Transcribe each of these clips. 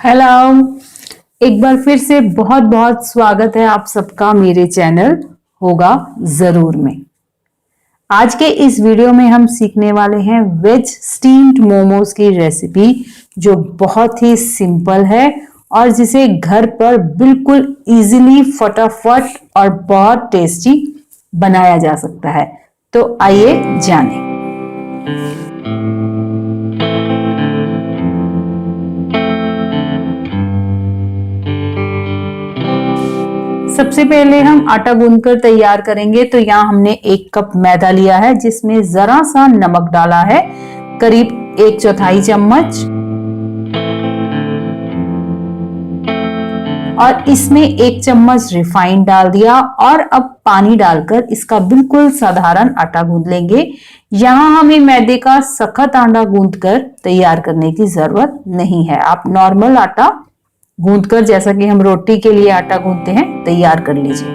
Hello. एक बार फिर से बहुत बहुत स्वागत है आप सबका मेरे चैनल होगा जरूर में। आज के इस वीडियो में हम सीखने वाले हैं वेज स्टीम्ड मोमोज की रेसिपी, जो बहुत ही सिंपल है और जिसे घर पर बिल्कुल इजीली, फटाफट और बहुत टेस्टी बनाया जा सकता है। तो आइए जानें। सबसे पहले हम आटा गूंथकर तैयार करेंगे। तो यहाँ हमने 1 कप मैदा लिया है, जिसमें जरा सा नमक डाला है, करीब 1/4 चम्मच, और इसमें 1 चम्मच रिफाइंड डाल दिया। और अब पानी डालकर इसका बिल्कुल साधारण आटा गूंथ लेंगे। यहाँ हमें मैदे का सख्त आटा गूंथकर तैयार करने की जरूरत नहीं है। आप नॉर्मल आटा गूंथकर, जैसा कि हम रोटी के लिए आटा गूंथते हैं, तैयार कर लीजिए।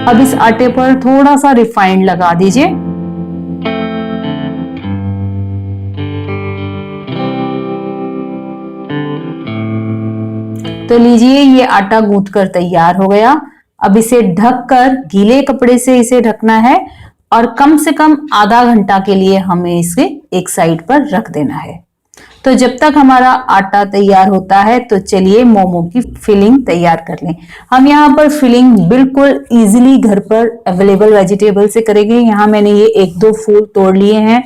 अब इस आटे पर थोड़ा सा रिफाइंड लगा दीजिए। तो लीजिए, ये आटा गूंथकर तैयार हो गया। अब इसे ढककर गीले कपड़े से इसे ढकना है और कम से कम आधा घंटा के लिए हमें इसे एक साइड पर रख देना है। तो जब तक हमारा आटा तैयार होता है, तो चलिए मोमो की फिलिंग तैयार कर लें। हम यहाँ पर फिलिंग बिल्कुल इजीली घर पर अवेलेबल वेजिटेबल से करेंगे। यहाँ मैंने ये 1-2 फूल तोड़ लिए हैं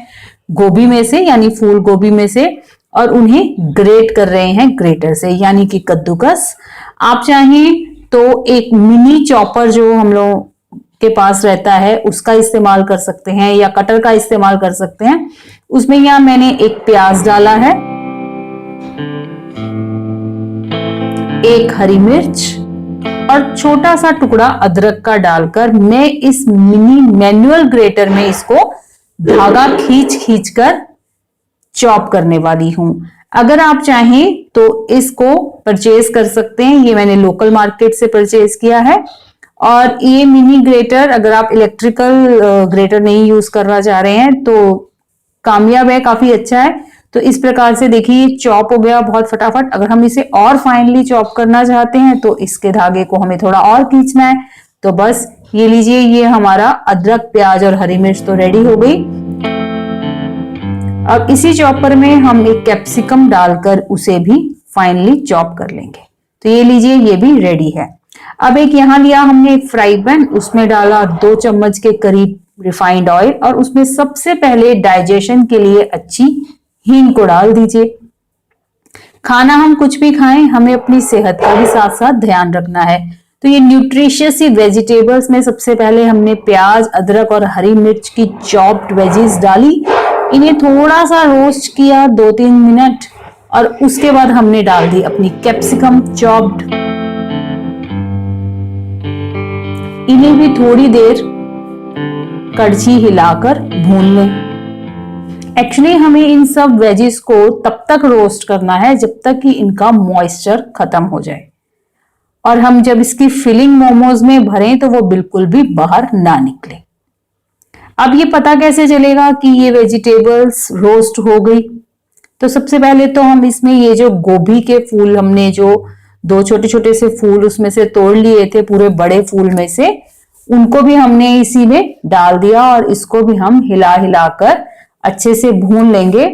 गोभी में से, यानी फूल गोभी में से, और उन्हें ग्रेट कर रहे हैं ग्रेटर से, यानी कि कद्दूकस। आप चाहें तो एक मिनी चॉपर जो हम लोग के पास रहता है, उसका इस्तेमाल कर सकते हैं, या कटर का इस्तेमाल कर सकते हैं। उसमें यहाँ मैंने 1 प्याज डाला है, 1 हरी मिर्च और छोटा सा टुकड़ा अदरक का डालकर मैं इस मिनी मैनुअल ग्रेटर में इसको धागा खींच कर चॉप करने वाली हूं। अगर आप चाहें तो इसको परचेज कर सकते हैं। ये मैंने लोकल मार्केट से परचेज किया है। और ये मिनी ग्रेटर, अगर आप इलेक्ट्रिकल ग्रेटर नहीं यूज करना चाह रहे हैं तो कामयाब है, काफी अच्छा है। तो इस प्रकार से देखिए, चॉप हो गया बहुत फटाफट। अगर हम इसे और फाइनली चॉप करना चाहते हैं तो इसके धागे को हमें थोड़ा और खींचना है। तो बस ये लीजिए, ये हमारा अदरक, प्याज और हरी मिर्च तो रेडी हो गई। अब इसी चॉपर में हम एक कैप्सिकम डालकर उसे भी फाइनली चॉप कर लेंगे। तो ये लीजिए, ये भी रेडी है। अब एक यहाँ लिया हमने एक फ्राई पैन, उसमें डाला 2 चम्मच के करीब रिफाइंड ऑयल, और उसमें सबसे पहले डाइजेशन के लिए अच्छी हींग को डाल दीजिए। खाना हम कुछ भी खाएं, हमें अपनी सेहत का भी साथ साथ ध्यान रखना है। तो ये न्यूट्रिशियस वेजिटेबल्स में सबसे पहले हमने प्याज, अदरक और हरी मिर्च की चॉप्ड वेजीज डाली। इन्हें थोड़ा सा रोस्ट किया 2-3 मिनट, और उसके बाद हमने डाल दी अपनी कैप्सिकम चॉप्ड। इन्हें भी थोड़ी देर कड़छी हिलाकर भून लें। एक्चुअली हमें इन सब वेजीज को तब तक रोस्ट करना है जब तक कि इनका मॉइस्चर खत्म हो जाए, और हम जब इसकी फिलिंग मोमोज में भरें तो वो बिल्कुल भी बाहर ना निकले। अब ये पता कैसे चलेगा कि ये वेजिटेबल्स रोस्ट हो गई? तो सबसे पहले तो हम इसमें ये जो गोभी के फूल, हमने जो 2 छोटे छोटे से फूल उसमें से तोड़ लिए थे, पूरे बड़े फूल में से, उनको भी हमने इसी में डाल दिया, और इसको भी हम हिला हिलाकर अच्छे से भून लेंगे।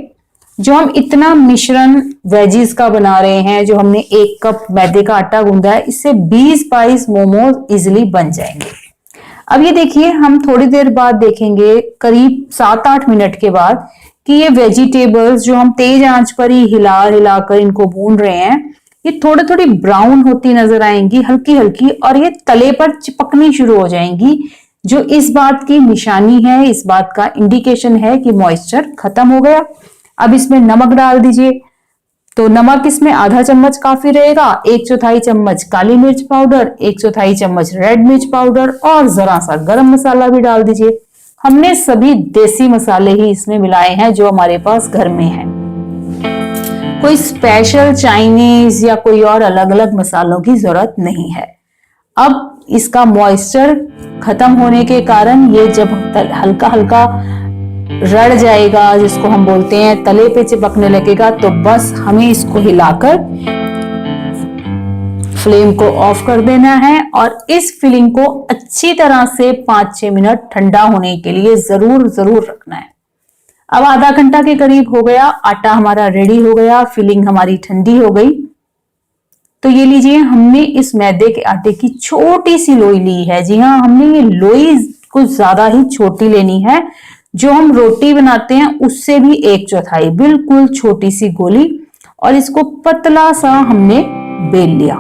जो हम इतना मिश्रण वेजीज का बना रहे हैं, जो हमने 1 कप मैदे का आटा गूंदा है, इससे 20-22 मोमोज इजिली बन जाएंगे। अब ये देखिए, हम थोड़ी देर बाद देखेंगे, करीब 7-8 मिनट के बाद, कि ये वेजिटेबल्स जो हम तेज आंच पर ही हिला हिला कर इनको भून रहे हैं, ये थोड़ी थोड़ी ब्राउन होती नजर आएंगी, हल्की हल्की, और ये तले पर चिपकनी शुरू हो जाएंगी, जो इस बात की निशानी है, इस बात का इंडिकेशन है कि मॉइस्चर खत्म हो गया। अब इसमें नमक डाल दीजिए। तो नमक इसमें आधा चम्मच काफी रहेगा। 1/4 चम्मच काली मिर्च पाउडर, 1/4 चम्मच रेड मिर्च पाउडर, और जरा सा गरम मसाला भी डाल दीजिए। हमने सभी देसी मसाले ही इसमें मिलाए हैं जो हमारे पास घर में है। कोई स्पेशल चाइनीज या कोई और अलग अलग मसालों की जरूरत नहीं है। अब इसका मॉइस्चर खत्म होने के कारण ये जब हल्का हल्का रड़ जाएगा, जिसको हम बोलते हैं तले पे चिपकने लगेगा, तो बस हमें इसको हिलाकर फ्लेम को ऑफ कर देना है और इस फिलिंग को अच्छी तरह से 5-6 मिनट ठंडा होने के लिए जरूर रखना है। अब आधा घंटा के करीब हो गया, आटा हमारा रेडी हो गया, फिलिंग हमारी ठंडी हो गई। तो ये लीजिए, हमने इस मैदे के आटे की छोटी सी लोई ली है। जी हाँ, हमने ये लोई कुछ ज्यादा ही छोटी लेनी है, जो हम रोटी बनाते हैं उससे भी 1/4, बिल्कुल छोटी सी गोली, और इसको पतला सा हमने बेल लिया।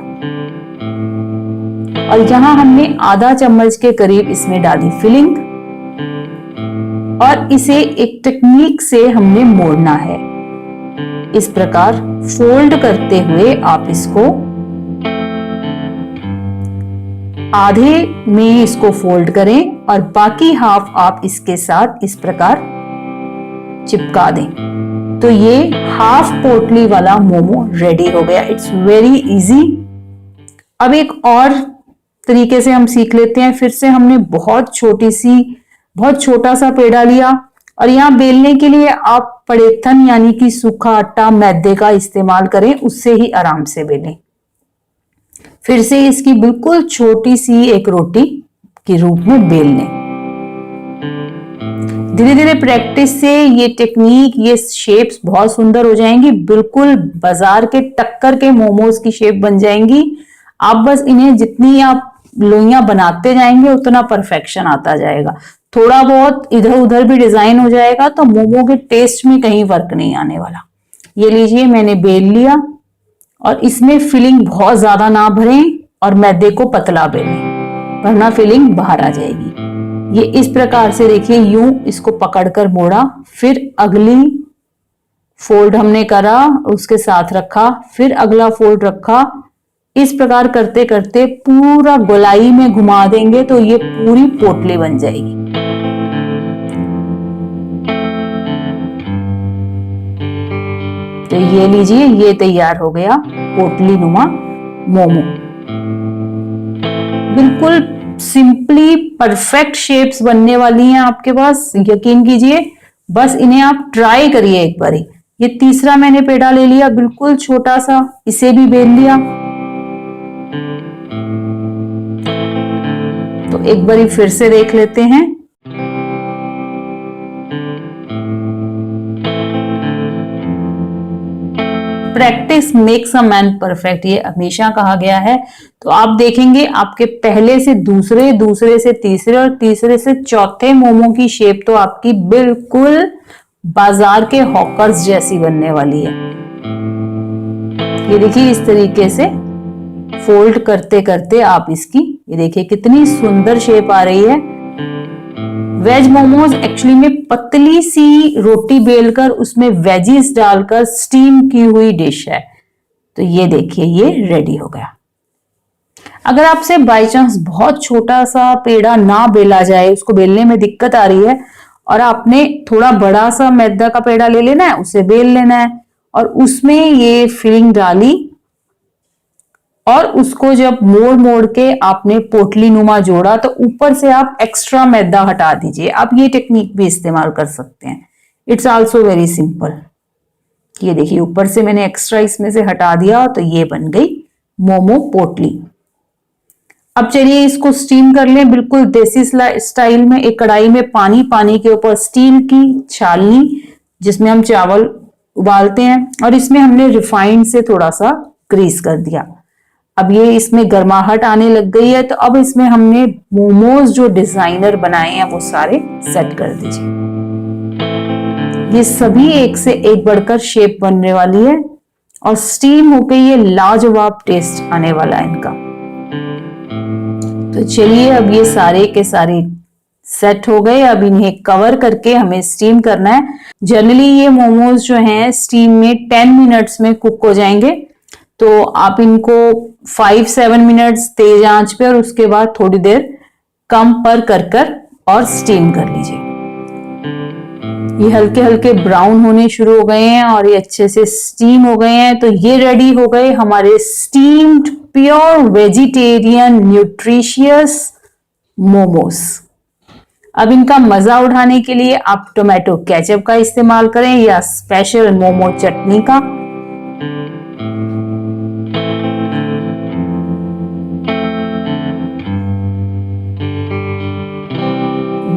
और यहां हमने आधा चम्मच के करीब इसमें डाली फिलिंग और इसे एक टेक्निक से हमने मोड़ना है। इस प्रकार फोल्ड करते हुए आप इसको आधे में इसको फोल्ड करें और बाकी हाफ आप इसके साथ इस प्रकार चिपका दें। तो ये हाफ पोटली वाला मोमो रेडी हो गया। It's very easy. अब एक और तरीके से हम सीख लेते हैं। फिर से हमने बहुत छोटा सा पेड़ा लिया और यहाँ बेलने के लिए आप पड़ेथन यानी कि सूखा आटा मैदे का इस्तेमाल करें, उससे ही आराम से बेलें। फिर से इसकी बिल्कुल छोटी सी एक रोटी के रूप में बेल लें। धीरे धीरे प्रैक्टिस से ये टेक्निक, ये शेप्स बहुत सुंदर हो जाएंगी, बिल्कुल बाजार के टक्कर के मोमोज की शेप बन जाएंगी। आप बस इन्हें जितनी आप लोइयां बनाते जाएंगे उतना परफेक्शन आता जाएगा। थोड़ा बहुत इधर उधर भी डिजाइन हो जाएगा तो मोमो के टेस्ट में कहीं फर्क नहीं आने वाला। ये लीजिए, मैंने बेल लिया और इसमें फिलिंग बहुत ज्यादा ना भरें और मैदे को पतला बेलें, वरना फिलिंग बाहर आ जाएगी। ये इस प्रकार से देखिए, यूं इसको पकड़कर मोड़ा, फिर अगली फोल्ड हमने करा, उसके साथ रखा, फिर अगला फोल्ड रखा। इस प्रकार करते करते पूरा गोलाई में घुमा देंगे तो ये पूरी पोटली बन जाएगी। तो ये लीजिए, ये तैयार हो गया पोटली नुमा मोमो। बिल्कुल सिंपली परफेक्ट शेप्स बनने वाली हैं आपके पास, यकीन कीजिए। बस इन्हें आप ट्राई करिए एक बारी। ये तीसरा मैंने पेड़ा ले लिया, बिल्कुल छोटा सा, इसे भी बेल लिया। तो एक बारी फिर से देख लेते हैं। Practice makes a man perfect, ये हमेशा कहा गया है। तो आप देखेंगे आपके पहले से दूसरे, दूसरे से तीसरे और तीसरे से चौथे मोमो की शेप तो आपकी बिल्कुल बाजार के हॉकर्स जैसी बनने वाली है। ये देखिए, इस तरीके से फोल्ड करते करते आप इसकी, ये देखिए कितनी सुंदर शेप आ रही है। वेज मोमोज एक्चुअली में पतली सी रोटी बेलकर उसमें वेजीज डालकर स्टीम की हुई डिश है। तो ये देखिए, ये रेडी हो गया। अगर आपसे बाय चांस बहुत छोटा सा पेड़ा ना बेला जाए, उसको बेलने में दिक्कत आ रही है, और आपने थोड़ा बड़ा सा मैदा का पेड़ा ले लेना है, उसे बेल लेना है और उसमें ये फिलिंग डाली और उसको जब मोड़ मोड़ के आपने पोटली नुमा जोड़ा तो ऊपर से आप एक्स्ट्रा मैदा हटा दीजिए। आप ये टेक्निक भी इस्तेमाल कर सकते हैं। It's also very simple. ये देखिए, ऊपर से मैंने एक्स्ट्रा इसमें से हटा दिया तो ये बन गई मोमो पोटली। अब चलिए इसको स्टीम कर लें बिल्कुल देसी स्टाइल में। एक कढ़ाई में पानी के ऊपर स्टील की छालनी, जिसमें हम चावल उबालते हैं, और इसमें हमने रिफाइंड से थोड़ा सा ग्रीस कर दिया। अब ये इसमें गर्माहट आने लग गई है, तो अब इसमें हमने मोमोज जो डिजाइनर बनाए हैं वो सारे सेट कर दीजिए। ये सभी एक से एक बढ़कर शेप बनने वाली है और स्टीम होकर ये लाजवाब टेस्ट आने वाला है इनका। तो चलिए, अब ये सारे के सारे सेट हो गए। अब इन्हें कवर करके हमें स्टीम करना है। जनरली ये मोमोज जो हैं स्टीम में 10 मिनट्स में कुक हो जाएंगे। तो आप इनको 5-7 मिनट्स तेज आंच पे और उसके बाद थोड़ी देर कम पर कर और स्टीम कर लीजिए। ये हल्के हल्के ब्राउन होने शुरू हो गए हैं और ये अच्छे से स्टीम हो गए हैं। तो ये रेडी हो गए हमारे steamed pure vegetarian nutritious momos. अब इनका मजा उठाने के लिए आप टोमेटो केचप का इस्तेमाल करें या स्पेशल मोमो चटनी का।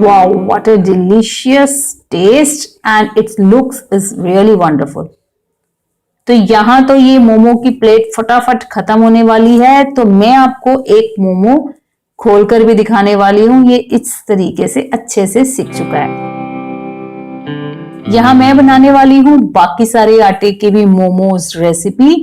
Wow, what a delicious taste and its looks is really wonderful. तो यहाँ तो ये मोमो की प्लेट फटाफट खत्म होने वाली है, तो मैं आपको एक मोमो खोलकर भी दिखाने वाली हूँ। ये इस तरीके से अच्छे से सिक चुका है। यहाँ मैं बनाने वाली हूँ बाकी सारे आटे के भी मोमोज रेसिपी।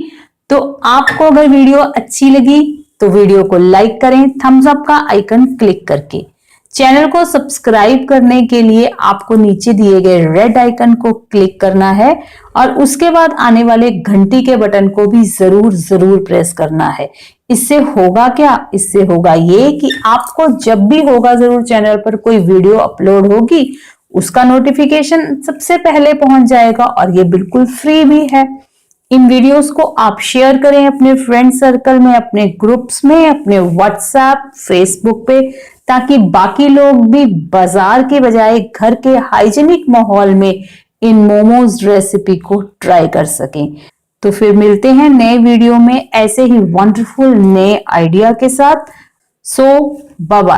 तो आपको अगर वीडियो अच्छी लगी तो वीडियो को लाइक करें थम्स अप का आइकन क्लिक करके। चैनल को सब्सक्राइब करने के लिए आपको नीचे दिए गए रेड आइकन को क्लिक करना है और उसके बाद आने वाले घंटी के बटन को भी जरूर प्रेस करना है। इससे होगा क्या? इससे होगा ये कि आपको जब भी होगा जरूर चैनल पर कोई वीडियो अपलोड होगी उसका नोटिफिकेशन सबसे पहले पहुंच जाएगा और ये बिल्कुल फ्री भी है। इन वीडियोस को आप शेयर करें अपने फ्रेंड सर्कल में, अपने ग्रुप्स में, अपने व्हाट्सएप, फेसबुक पे, ताकि बाकी लोग भी बाजार के बजाय घर के हाइजीनिक माहौल में इन मोमोज रेसिपी को ट्राई कर सकें। तो फिर मिलते हैं नए वीडियो में ऐसे ही वंडरफुल नए आइडिया के साथ। सो बाय बाय।